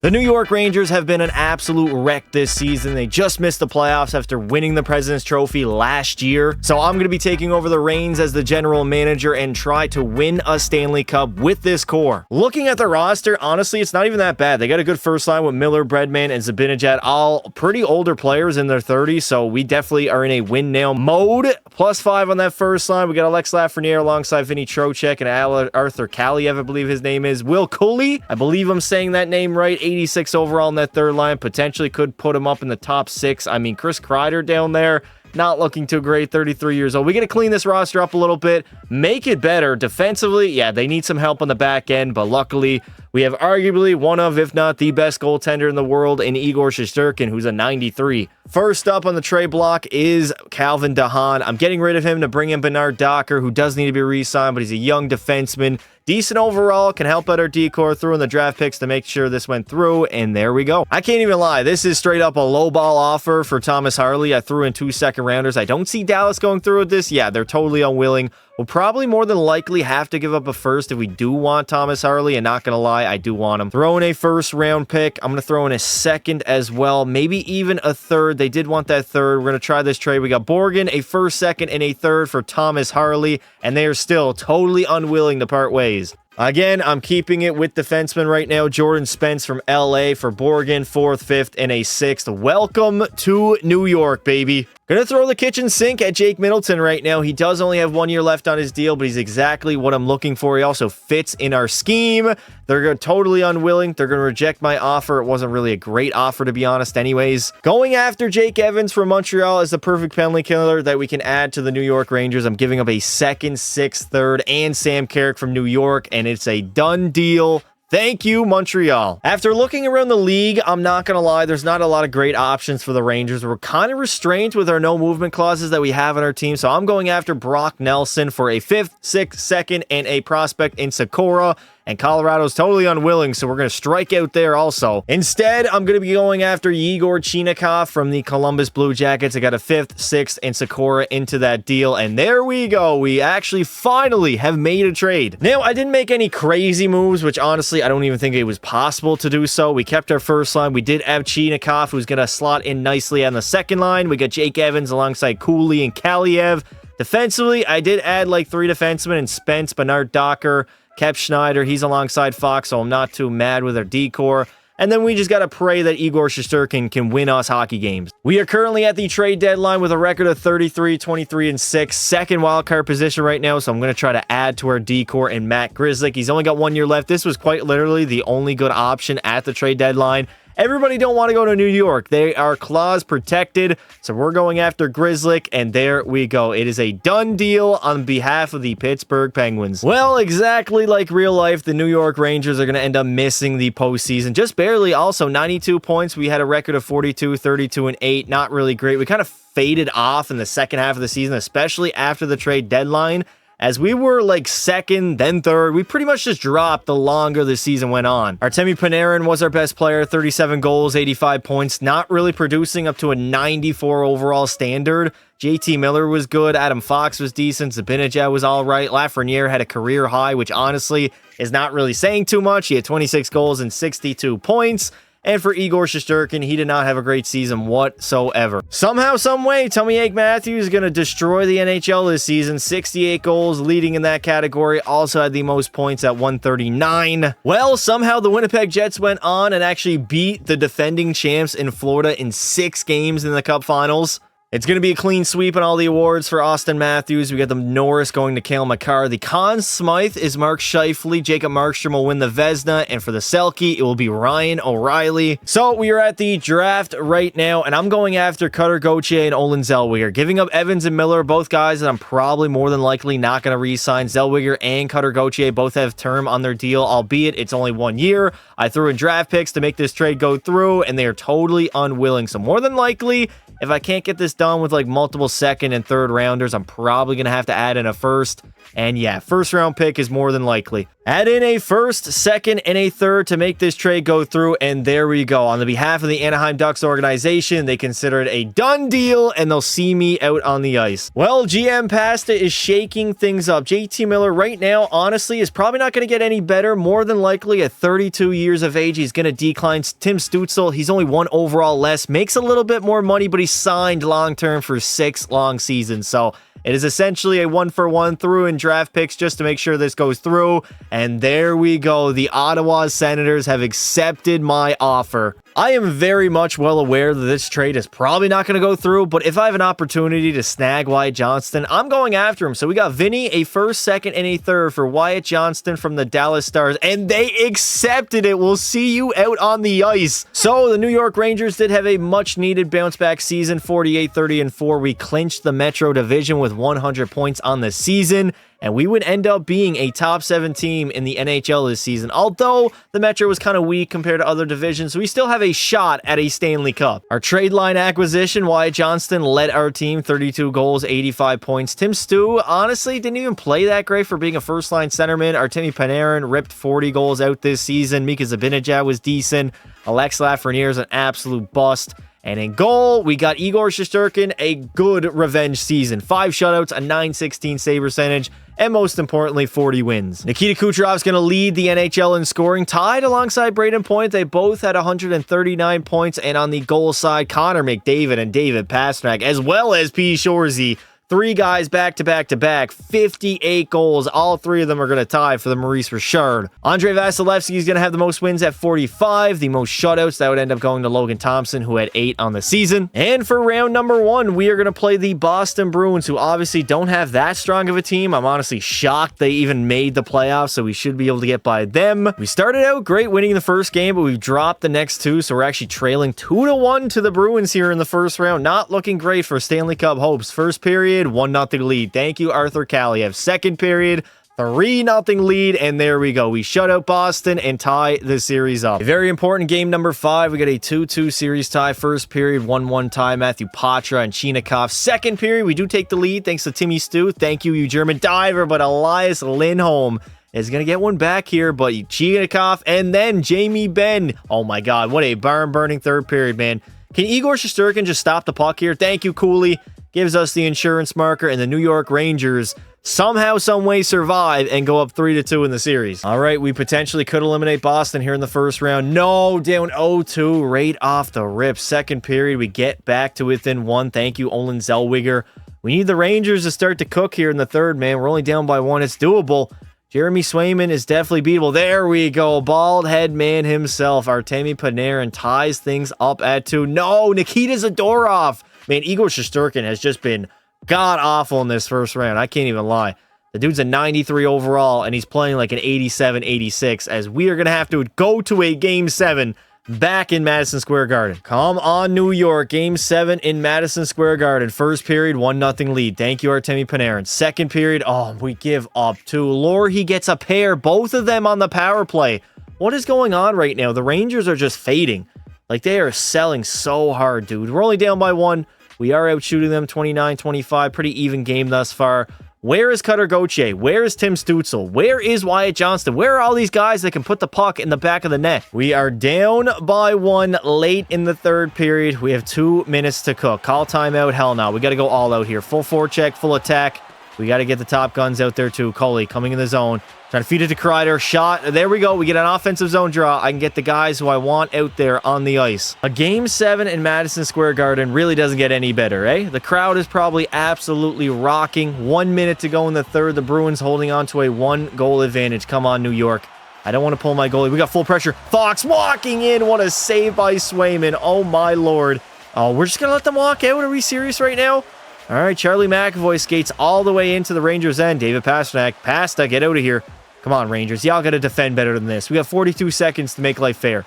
The New York Rangers have been an absolute wreck this season. They just missed the playoffs after winning the President's Trophy last year. So I'm going to be taking over the reins as the general manager and try to win a Stanley Cup with this core. Looking at the roster, honestly, it's not even that bad. They got a good first line with Miller, Breadman, and Zibanejad, all pretty older players in their 30s. So we definitely are in a win now mode. +5 on that first line. We got Alex Lafreniere alongside Vinny Trocheck and Arthur Kaliev, I believe his name is. Will Cooley, I believe I'm saying that name right. 86 overall in that third line. Potentially could put him up in the top 6. I mean, Chris Kreider down there, not looking too great, 33 years old. We got to clean this roster up a little bit, make it better. Defensively, yeah, they need some help on the back end, but luckily, we have arguably one of, if not the best goaltender in the world in Igor Shesterkin, who's a 93. First up on the trade block is Calvin DeHaan. I'm getting rid of him to bring in Bernard Docker, who does need to be re-signed, but he's a young defenseman. Decent overall, can help out our decor, threw in the draft picks to make sure this went through, and there we go. I can't even lie, this is straight up a low ball offer for Thomas Harley. I threw in 2 second-rounders. I don't see Dallas going through with this. Yeah, they're totally unwilling. We'll probably more than likely have to give up a first if we do want Thomas Harley, and not going to lie, I do want him. Throw in a first-round pick. I'm going to throw in a second as well, maybe even a third. They did want that third. We're going to try this trade. We got Borgen, a first, second, and a third for Thomas Harley, and they are still totally unwilling to part ways. Again, I'm keeping it with defensemen right now. Jordan Spence from LA for Borgen, 4th, 5th, and a 6th. Welcome to New York, baby. Gonna throw the kitchen sink at Jake Middleton right now. He does only have 1 year left on his deal, but he's exactly what I'm looking for. He also fits in our scheme. They're totally unwilling. They're gonna reject my offer. It wasn't really a great offer, to be honest, anyways. Going after Jake Evans from Montreal is the perfect penalty killer that we can add to the New York Rangers. I'm giving up a 2nd, 6th, 3rd, and Sam Carrick from New York, and it's a done deal. Thank you, Montreal. After looking around the league, I'm not going to lie, there's not a lot of great options for the Rangers. We're kind of restrained with our no movement clauses that we have on our team, so I'm going after Brock Nelson for a 5th, 6th, 2nd, and a prospect in Sakura. And Colorado's totally unwilling, so we're going to strike out there also. Instead, I'm going to be going after Yegor Chinakhov from the Columbus Blue Jackets. I got a 5th, 6th, and Sakura into that deal, and there we go. We actually finally have made a trade. Now, I didn't make any crazy moves, which honestly, I don't even think it was possible to do so. We kept our first line. We did have Chinakhov, who's going to slot in nicely on the second line. We got Jake Evans alongside Cooley and Kaliev. Defensively, I did add like 3 defensemen in Spence, Bernard Docker, Kep Schneider. He's alongside Fox, so I'm not too mad with our decor. And then we just got to pray that Igor Shesterkin can win us hockey games. We are currently at the trade deadline with a record of 33, 23, and 6. Second wildcard position right now, so I'm going to try to add to our decor and Matt Grzelcyk. He's only got 1 year left. This was quite literally the only good option at the trade deadline. Everybody don't want to go to New York. They are clause protected, so we're going after Grzelcyk, and there we go. It is a done deal on behalf of the Pittsburgh Penguins. Well, exactly like real life, the New York Rangers are going to end up missing the postseason. Just barely. Also, 92 points. We had a record of 42, 32, and 8. Not really great. We kind of faded off in the second half of the season, especially after the trade deadline. As we were like 2nd, then 3rd, we pretty much just dropped the longer the season went on. Artemi Panarin was our best player, 37 goals, 85 points, not really producing up to a 94 overall standard. JT Miller was good, Adam Fox was decent, Zibanejad was all right, Lafreniere had a career high, which honestly is not really saying too much. He had 26 goals and 62 points. And for Igor Shesterkin, he did not have a great season whatsoever. Somehow, someway, Tommy Matthews is going to destroy the NHL this season. 68 goals, leading in that category. Also had the most points at 139. Well, somehow the Winnipeg Jets went on and actually beat the defending champs in Florida in 6 games in the Cup Finals. It's going to be a clean sweep on all the awards for Austin Matthews. We got the Norris going to Cale Makar. The Conn Smythe is Mark Scheifele. Jacob Markstrom will win the Vezina. And for the Selke, it will be Ryan O'Reilly. So we are at the draft right now, and I'm going after Cutter Gauthier and Olin Zellweger. Giving up Evans and Miller, both guys that I'm probably more than likely not going to re-sign. Zellweger and Cutter Gauthier both have term on their deal, albeit it's only 1 year. I threw in draft picks to make this trade go through, and they are totally unwilling. So more than likely, if I can't get this done with like multiple 2nd and 3rd rounders, I'm probably going to have to add in a 1st. And yeah, 1st round pick is more than likely. Add in a first, second, and a third to make this trade go through, and there we go. On the behalf of the Anaheim Ducks organization, they consider it a done deal, and they'll see me out on the ice. Well, GM Pasta is shaking things up. JT Miller right now, honestly, is probably not going to get any better. More than likely, at 32 years of age, he's going to decline. Tim Stützle, he's only 1 overall less, makes a little bit more money, but he's signed long-term for 6 long seasons, so it is essentially a 1-for-1 through in draft picks just to make sure this goes through. And there we go. The Ottawa Senators have accepted my offer. I am very much well aware that this trade is probably not going to go through, but if I have an opportunity to snag Wyatt Johnston, I'm going after him. So we got Vinny, a first, second, and a third for Wyatt Johnston from the Dallas Stars, and they accepted it. We'll see you out on the ice. So the New York Rangers did have a much-needed bounce-back season, 48-30-4. We clinched the Metro Division with 100 points on the season, and we would end up being a top 7 team in the NHL this season. Although the Metro was kind of weak compared to other divisions, we still have a shot at a Stanley Cup. Our trade line acquisition, Wyatt Johnston led our team, 32 goals, 85 points. Tim Stu, honestly, didn't even play that great for being a first-line centerman. Artemi Panarin ripped 40 goals out this season. Mika Zibanejad was decent. Alex Lafreniere is an absolute bust. And in goal, we got Igor Shesterkin, a good revenge season. 5 shutouts, a .916 save percentage, and most importantly, 40 wins. Nikita Kucherov is going to lead the NHL in scoring, tied alongside Braden Point. They both had 139 points, and on the goal side, Connor McDavid and David Pastrnak, as well as P. Shorzy. 3 guys back-to-back-to-back, 58 goals. All 3 of them are going to tie for the Maurice Richard. Andrei Vasilevsky is going to have the most wins at 45. The most shutouts, that would end up going to Logan Thompson, who had 8 on the season. And for round number 1, we are going to play the Boston Bruins, who obviously don't have that strong of a team. I'm honestly shocked they even made the playoffs, so we should be able to get by them. We started out great winning the first game, but we've dropped the next 2, so we're actually trailing 2-1 to the Bruins here in the first round. Not looking great for Stanley Cup hopes. First period, 1-0 lead. Thank you, Arthur Kaliev. Second period, 3-0 lead, and there we go. We shut out Boston and tie the series up. A very important game number 5. We got a 2-2 series tie. First period, 1-1 tie. Matthew Patra and Chinakhov. Second period, we do take the lead thanks to Timmy Stu. Thank you, you German diver, but Elias Lindholm is going to get one back here, but Chinakhov and then Jamie Benn. Oh my God, what a barn-burning third period, man. Can Igor Shesterkin just stop the puck here? Thank you, Cooley. Gives us the insurance marker, and the New York Rangers somehow, someway survive and go up 3-2 in the series. All right, we potentially could eliminate Boston here in the first round. No, down 0-2 right off the rip. Second period, we get back to within 1. Thank you, Olin Zellweger. We need the Rangers to start to cook here in the third, man. We're only down by 1. It's doable. Jeremy Swayman is definitely beatable. There we go. Bald head man himself. Artemi Panarin ties things up at 2. No, Nikita Zadorov. Man, Igor Shesterkin has just been god-awful in this first round. I can't even lie. The dude's a 93 overall, and he's playing like an 87, 86, as we are going to have to go to a Game 7 back in Madison Square Garden. Come on, New York. Game 7 in Madison Square Garden. First period, 1-0 lead. Thank you, Artemi Panarin. Second period, oh, we give up 2. Lohrey gets a pair. Both of them on the power play. What is going on right now? The Rangers are just fading. Like, they are selling so hard, dude. We're only down by 1. We are out shooting them 29-25. Pretty even game thus far. Where is Cutter Gauthier? Where is Tim Stützle? Where is Wyatt Johnston? Where are all these guys that can put the puck in the back of the net? We are down by 1 late in the third period. We have 2 minutes to cook. Call timeout. Hell no. We got to go all out here. Full forecheck, full attack. We got to get the top guns out there too. Coley coming in the zone. Trying to feed it to Kreider. Shot. There we go. We get an offensive zone draw. I can get the guys who I want out there on the ice. A Game 7 in Madison Square Garden really doesn't get any better, eh? The crowd is probably absolutely rocking. 1 minute to go in the third. The Bruins holding on to a 1-goal advantage. Come on, New York. I don't want to pull my goalie. We got full pressure. Fox walking in. What a save by Swayman. Oh, my Lord. Oh, we're just going to let them walk out? Are we serious right now? All right, Charlie McAvoy skates all the way into the Rangers' end. David Pastrnak. Pasta, get out of here. Come on, Rangers. Y'all got to defend better than this. We got 42 seconds to make life fair.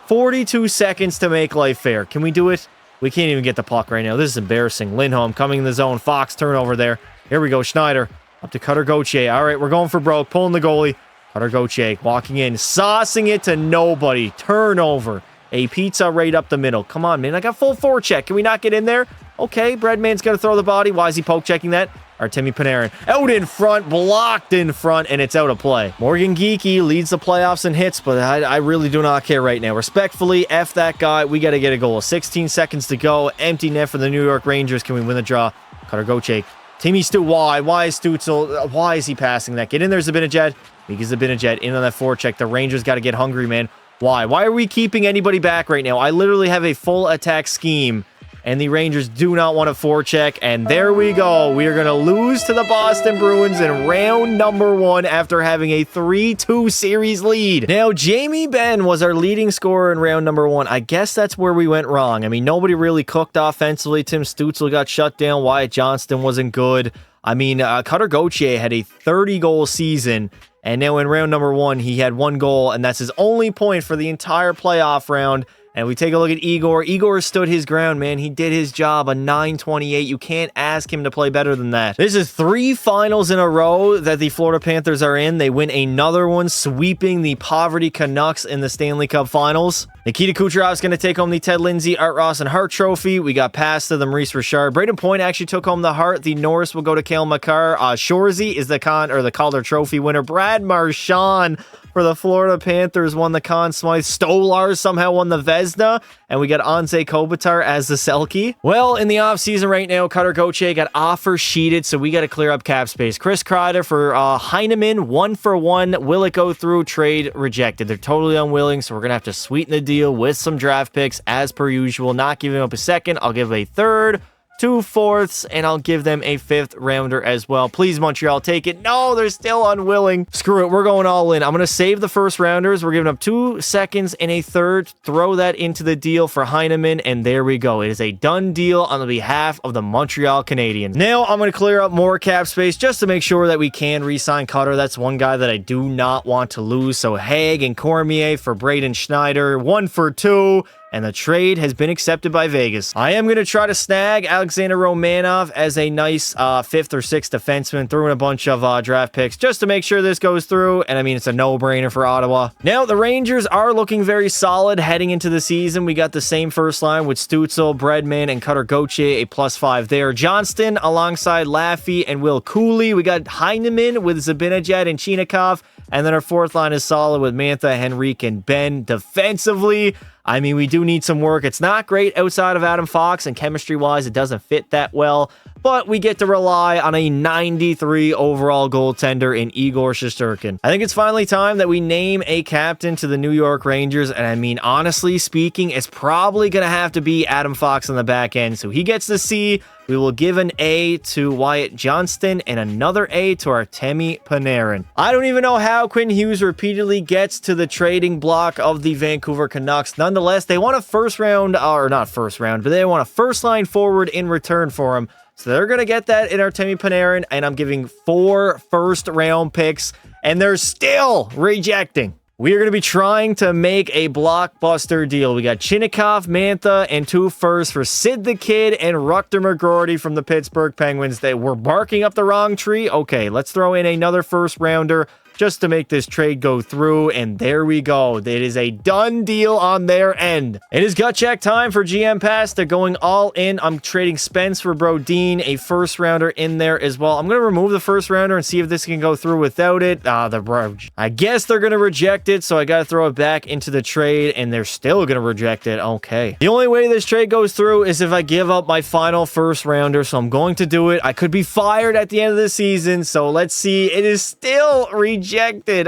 42 seconds to make life fair. Can we do it? We can't even get the puck right now. This is embarrassing. Lindholm coming in the zone. Fox turnover there. Here we go. Schneider up to Cutter Gauthier. All right, we're going for broke. Pulling the goalie. Cutter Gauthier walking in. Saucing it to nobody. Turnover. A pizza right up the middle. Come on, man. I got full forecheck. Can we not get in there? Okay, Breadman's got to throw the body. Why is he poke checking that? Artemi Panarin out in front, blocked in front, and it's out of play. Morgan Geekie leads the playoffs in hits, but I really do not care right now. Respectfully, F that guy. We got to get a goal. 16 seconds to go. Empty net for the New York Rangers. Can we win the draw? Cutter Gauthier. Timmy Stu, why? Why is Stutzel? Why is he passing that? Get in there, Zibanejad. Because Zibanejad in on that forecheck. The Rangers got to get hungry, man. Why? Why are we keeping anybody back right now? I literally have a full attack scheme. And the Rangers do not want a forecheck. And there we go. We are going to lose to the Boston Bruins in round number 1 after having a 3-2 series lead. Now, Jamie Benn was our leading scorer in round number 1. I guess that's where we went wrong. I mean, nobody really cooked offensively. Tim Stützle got shut down. Wyatt Johnston wasn't good. I mean, Cutter Gauthier had a 30-goal season. And now in round number 1, he had 1 goal. And that's his only point for the entire playoff round. And we take a look at Igor. Igor stood his ground, man. He did his job. A 928. You can't ask him to play better than that. This is 3 finals in a row that the Florida Panthers are in. They win another one, sweeping the Poverty Canucks in the Stanley Cup Finals. Nikita Kucherov is going to take home the Ted Lindsay, Art Ross, and Hart Trophy. We got past to the Maurice Richard. Braden Point actually took home the Hart. The Norris will go to Cale Makar. Shorzy is the Calder Trophy winner. Brad Marchand for the Florida Panthers won the Conn Smythe. Stolar somehow won the Vezina. And we got Anze Kopitar as the Selke. Well, in the offseason right now, Cutter Gauthier got offer sheeted, so we got to clear up cap space. Chris Kreider for Heineman, 1-for-1. Will it go through? Trade rejected. They're totally unwilling, so we're going to have to sweeten the deal with some draft picks as per usual. Not giving up a second. I'll give a third, 2 fourths, and I'll give them a 5th rounder as well. Please, Montreal, take it. No, they're still unwilling. Screw it. We're going all in. I'm going to save the first rounders. We're giving up 2 seconds and a third. Throw that into the deal for Heineman, and there we go. It is a done deal on the behalf of the Montreal Canadiens. Now, I'm going to clear up more cap space just to make sure that we can re-sign Cutter. That's one guy that I do not want to lose. So Haig and Cormier for Braden Schneider. 1 for 2. And the trade has been accepted by Vegas. I am going to try to snag Alexander Romanov as a nice 5th or 6th defenseman. Threw in a bunch of draft picks just to make sure this goes through. And I mean, it's a no-brainer for Ottawa. Now, the Rangers are looking very solid heading into the season. We got the same first line with Stützle, Bredman, and Cutter Gauthier, a +5 there. Johnston alongside Laffy and Will Cooley. We got Heineman with Zibanejad and Chinikov. And then our 4th line is solid with Mantha, Henrique, and Ben. Defensively, I mean, we do need some work. It's not great outside of Adam Fox, and chemistry-wise, it doesn't fit that well. But we get to rely on a 93 overall goaltender in Igor Shesterkin. I think it's finally time that we name a captain to the New York Rangers. And I mean, honestly speaking, it's probably going to have to be Adam Fox on the back end. So he gets the C. We will give an A to Wyatt Johnston and another A to Artemi Panarin. I don't even know how Quinn Hughes repeatedly gets to the trading block of the Vancouver Canucks. Nonetheless, they want a first round, or not first round, but they want a first line forward in return for him. So they're going to get that in Artemi Panarin, and I'm giving 4 first-round picks, and they're still rejecting. We are going to be trying to make a blockbuster deal. We got Chinikov, Mantha, and 2 firsts for Sid the Kid and Rutger McGroarty from the Pittsburgh Penguins. They were barking up the wrong tree. Okay, let's throw in another first-rounder just to make this trade go through, and there we go. It is a done deal on their end. It is gut check time for GM Pass. They're going all in. I'm trading Spence for Brodin, a first rounder in there as well. I'm going to remove the first rounder and see if this can go through without it. I guess they're going to reject it, so I got to throw it back into the trade, and they're still going to reject it. Okay. The only way this trade goes through is if I give up my final first rounder, so I'm going to do it. I could be fired at the end of the season, so let's see. It is still rejected.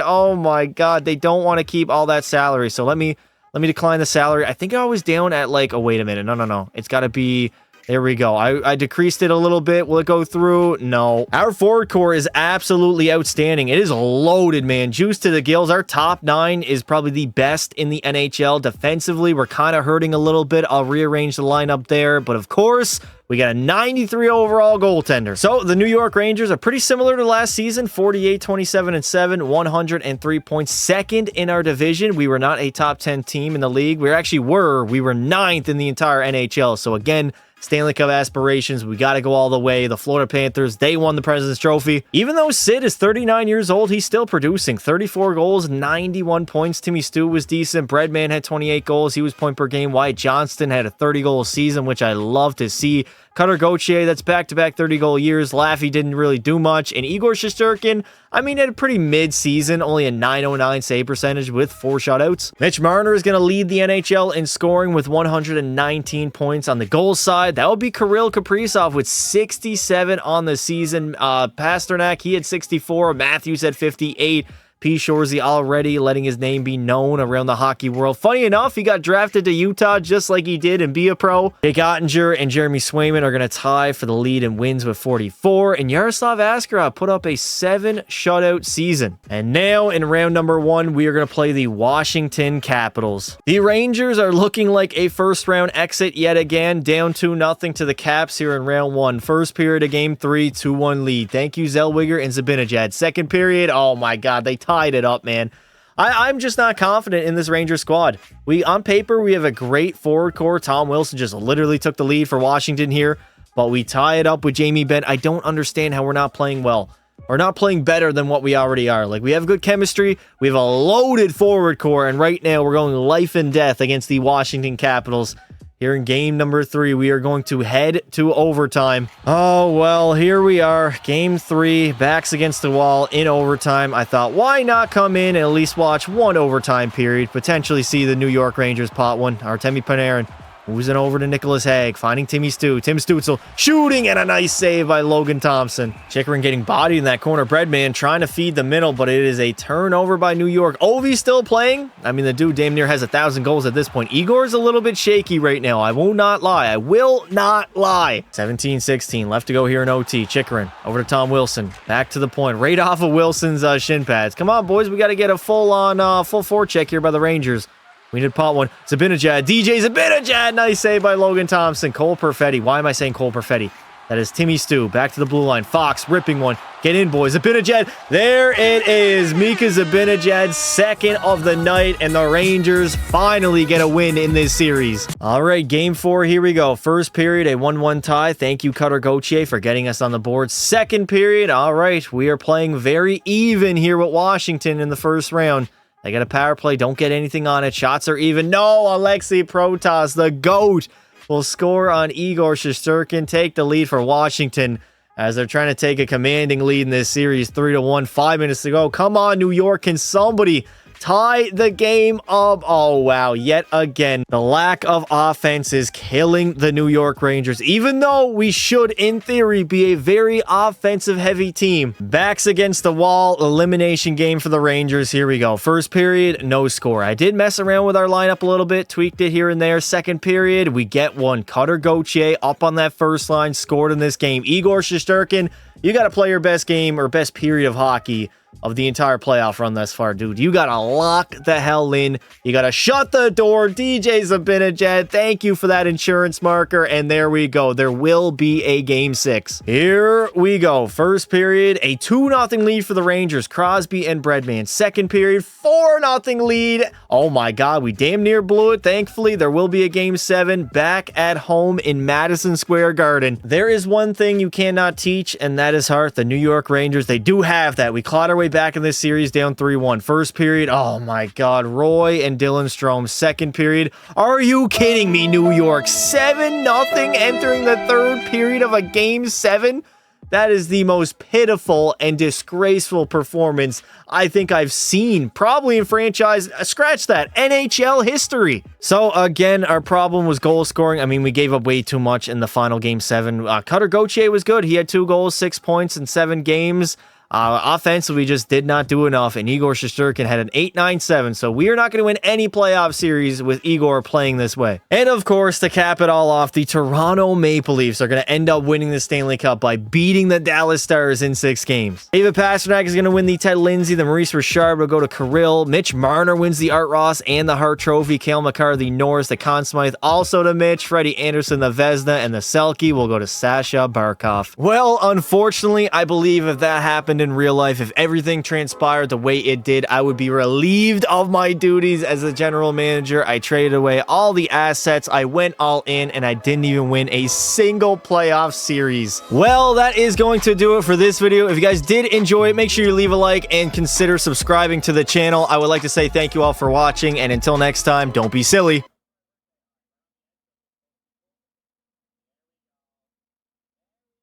Oh my god, they don't want to keep all that salary. So let me decline the salary. I think I was down at like, oh wait a minute. No. It's got to be, there we go. I decreased it a little bit. Will it go through? No. Our forward core is absolutely outstanding. It is loaded, man. Juice to the gills. Our top 9 is probably the best in the NHL. Defensively, we're kind of hurting a little bit. I'll rearrange the lineup there. But of course, we got a 93 overall goaltender. So the New York Rangers are pretty similar to last season. 48, 27, and 7, 103 points. Second in our division. We were not a top 10 team in the league. We were 9th in the entire NHL. So again, Stanley Cup aspirations. We got to go all the way. The Florida Panthers, they won the President's Trophy. Even though Sid is 39 years old, he's still producing 34 goals, 91 points. Timmy Stu was decent. Breadman had 28 goals. He was point per game. Wyatt Johnston had a 30-goal season, which I love to see. Cutter Gauthier, that's back-to-back 30-goal years. Laffy didn't really do much. And Igor Shesterkin, I mean, had a pretty mid-season, only a .909 save percentage with 4 shutouts. Mitch Marner is going to lead the NHL in scoring with 119 points on the goal side. That would be Kirill Kaprizov with 67 on the season. Pasternak, he had 64. Matthews had 58. P. Shorzy already letting his name be known around the hockey world. Funny enough, he got drafted to Utah just like he did and be a pro. Jake Ottinger and Jeremy Swayman are going to tie for the lead in wins with 44. And Yaroslav Askarov put up a 7 shutout season. And now in round number 1, we are going to play the Washington Capitals. The Rangers are looking like a first round exit yet again. Down 2-0 to the Caps here in round 1. First period of game 3, 2-1 lead. Thank you, Zellweger and Zibanejad. Second period, oh my God, they tied it up, man. I'm just not confident in this Rangers squad. On paper, we have a great forward core. Tom Wilson just literally took the lead for Washington here, but we tie it up with Jamie Benn. I don't understand how we're not playing well. We're not playing better than what we already are. Like, we have good chemistry. We have a loaded forward core, and right now we're going life and death against the Washington Capitals. Here in game number 3, we are going to head to overtime. Oh, well, here we are. Game 3, backs against the wall in overtime. I thought, why not come in and at least watch one overtime period, potentially see the New York Rangers pot one. Artemi Panarin moves it over to Nicholas Hague, finding Timmy Stu. Tim Stutzel shooting, and a nice save by Logan Thompson. Chikrin getting bodied in that corner. Breadman trying to feed the middle, but it is a turnover by New York. Ovi's still playing. I mean, the dude damn near has 1,000 goals at this point. Igor's a little bit shaky right now. I will not lie. I will not lie. 17-16 left to go here in OT. Chikrin over to Tom Wilson. Back to the point. Right off of Wilson's shin pads. Come on, boys. We got to get a full forecheck here by the Rangers. We need pot one. Zibanejad. DJ Zibanejad. Nice save by Logan Thompson. Cole Perfetti. Why am I saying Cole Perfetti? That is Timmy Stu. Back to the blue line. Fox ripping one. Get in, boys. Zibanejad. There it is. Mika Zibanejad, second of the night. And the Rangers finally get a win in this series. All right, game 4. Here we go. First period, a 1-1 tie. Thank you, Cutter Gauthier, for getting us on the board. Second period. All right, we are playing very even here with Washington in the first round. They got a power play. Don't get anything on it. Shots are even. No, Alexei Protas, the GOAT, will score on Igor Shesterkin. Take the lead for Washington as they're trying to take a commanding lead in this series. 3-1, 5 minutes to go. Come on, New York. Can somebody tie the game up? Oh, wow. Yet again, the lack of offense is killing the New York Rangers, even though we should, in theory, be a very offensive-heavy team. Backs against the wall, elimination game for the Rangers. Here we go. First period, no score. I did mess around with our lineup a little bit, tweaked it here and there. Second period, we get one. Cutter Gauthier up on that first line, scored in this game. Igor Shesterkin, you got to play your best game or best period of hockey of the entire playoff run thus far, dude. You gotta lock the hell in. You gotta shut the door. DJ Zibanejad, thank you for that insurance marker. And there we go. There will be a game 6. Here we go. First period, a 2-0 lead for the Rangers. Crosby and Breadman. Second period, 4-0 lead. Oh my God, we damn near blew it. Thankfully, there will be a game 7 back at home in Madison Square Garden. There is one thing you cannot teach, and that is heart. The New York Rangers, they do have that. We clawed our way back in this series, down 3-1. First period, oh my God, Roy and Dylan Strome. Second period, are you kidding me, New York? 7-0 entering the third period of a game 7? That is the most pitiful and disgraceful performance I think I've seen, probably in franchise, scratch that, NHL history. So again, our problem was goal scoring. I mean, we gave up way too much in the final game 7. Cutter Gauthier was good. He had 2 goals, 6 points in 7 games. Offensively, just did not do enough, and Igor Shesterkin had an 8-9-7, so we are not going to win any playoff series with Igor playing this way. And of course, to cap it all off, the Toronto Maple Leafs are going to end up winning the Stanley Cup by beating the Dallas Stars in 6 games. David Pastrnak is going to win the Ted Lindsay. The Maurice Richard will go to Kirill. Mitch Marner wins the Art Ross and the Hart Trophy. Cale Makar, the Norris, the Conn Smythe, also to Mitch. Freddie Anderson, the Vezina, and the Selke will go to Sasha Barkov. Well, unfortunately, I believe if that happened happened in real life. If everything transpired the way it did, I would be relieved of my duties as a general manager. I traded away all the assets, I went all in, and I didn't even win a single playoff series. Well, that is going to do it for this video. If you guys did enjoy it, make sure you leave a like and consider subscribing to the channel. I would like to say thank you all for watching, and until next time, don't be silly.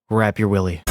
Wrap your willy.